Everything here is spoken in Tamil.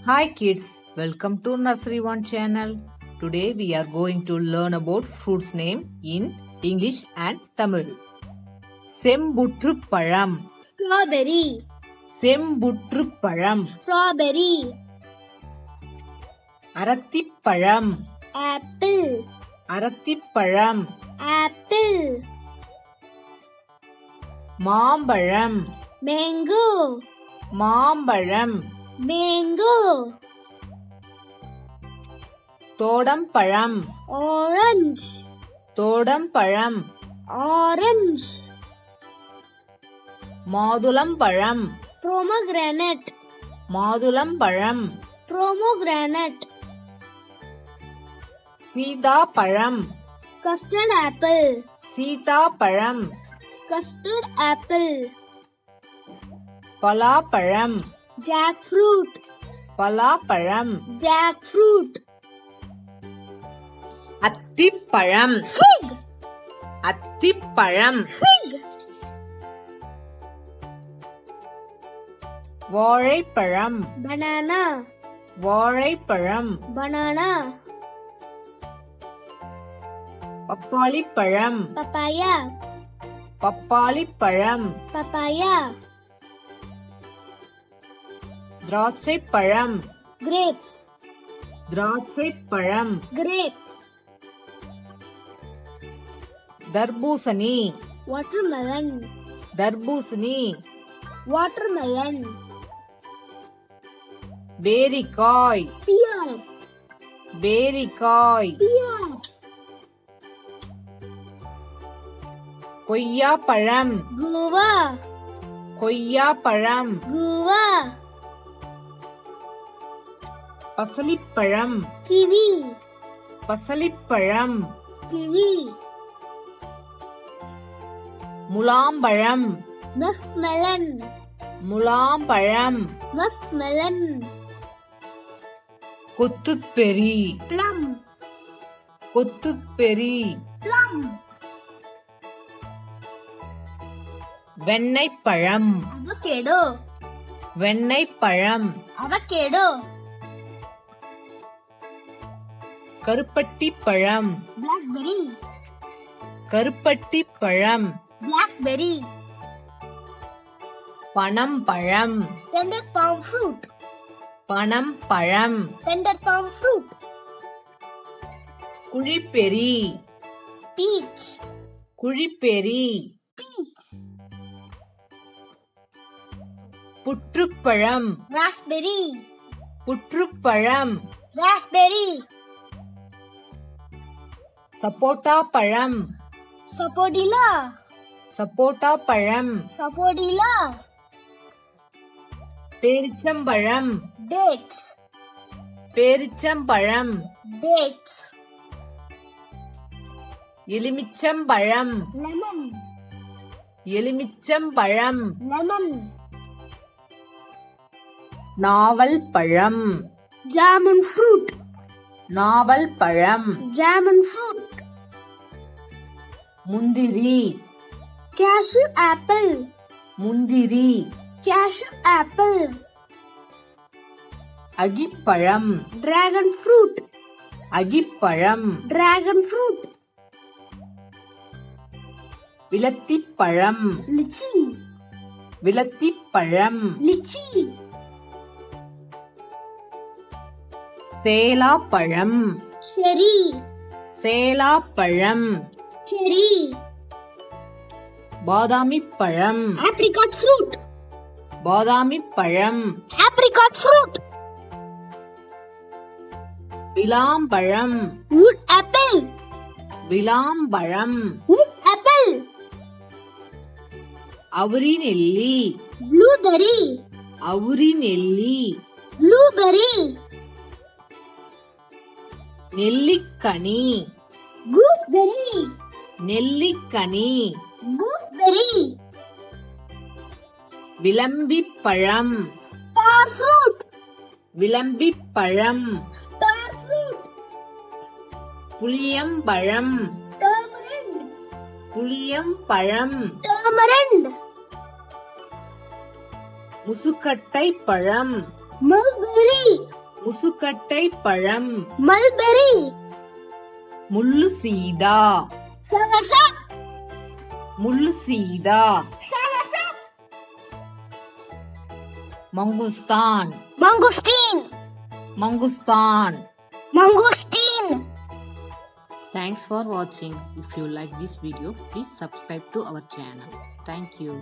Hi kids, welcome to Nursery One channel. Today we are going to learn about fruits name in English and Tamil. செம்புற்று பழம், strawberry, செம்புற்று பழம். strawberry, அரத்திப்பழம், apple, அரத்திப்பழம். apple, மாம்பழம், mango, மாம்பழம். mango, தோடம்பழம், orange, தோடம்பழம். orange, மாதுளம்பழம், pomegranate, மாதுளம்பழம். pomegranate, சீதாப்பழம், custard apple, சீதாப்பழம். custard apple, பலாப்பழம், jackfruit, பலாப்பழம். jackfruit, அத்திப்பழம், fig, அத்திப்பழம். fig, வாழைப்பழம், banana, வாழைப்பழம். banana, பப்பாளிப்பழம், papaya, பப்பாளிப்பழம். papaya, திராட்சைப்பழம், grapes, திராட்சைப்பழம். grapes, தர்பூசணி, watermelon, தர்பூசணி. watermelon, பேரிக்காய், pear, பேரிக்காய். pear, கொய்யாப்பழம், guava, கொய்யாப்பழம். guava, பசலிப்பழம், kiwi, பசலிப்பழம். kiwi, முலாம்பழம், muskmelon, முலாம்பழம். muskmelon, கொத்துப்பெரி, plum, கொத்துப்பெரி. plum, வெண்ணெய்ப்பழம், avocado, வெண்ணெய்ப்பழம். avocado, கருப்பட்டிப்பழம், blackberry, கருப்பட்டிப்பழம். blackberry, பனம்பழம், tender palm fruit, பனம்பழம். tender palm fruit, குழிப்பெரி, peach, குழிப்பெரி. peach, புற்றுப்பழம், raspberry, புற்றுப்பழம். raspberry, சப்போட்டாப்பழம், sapodilla, சப்போட்டாப்பழம். sapodilla, பேரிச்சம்பழம், dates, பேரிச்சம்பழம். dates, எலுமிச்சம்பழம், lemon, எலுமிச்சம்பழம். lemon, நாவல் பழம், jamun fruit, நாவல் பழம். jamun fruit, முந்திரி, cashew apple, முந்திரி. cashew apple, அகிப்பழம், dragon fruit, அகிப்பழம். dragon fruit, விளத்திப்பழம், lychee, விளத்திப்பழம். lychee, சேலாப்பழம், cherry, சேலாப்பழம். cherry, பாதாமிப்பழம், apricot fruit, பாதாமிப்பழம். apricot fruit, விளாம்பழம், wood apple, விளாம்பழம். wood apple, அவுரி நெல்லி, blueberry, அவுரி நெல்லி. blueberry, நெல்லிக்கனி, gooseberry, நெல்லிக்கனி. gooseberry, விளம்பிப்பழம், star fruit, விளம்பிப்பழம். star fruit, புளியம்பழம், tamarind, புளியம்பழம். tamarind, முசுக்கட்டை பழம், mulberry, முசுக்கட்டை பழம், mulberry, முள்ளு சீதா, soursop, முள்ளு Sita, soursop, மங்குஸ்தான், mangosteen, மங்குஸ்தான். mangosteen. Thanks for watching. If you like this video, please subscribe to our channel. Thank you.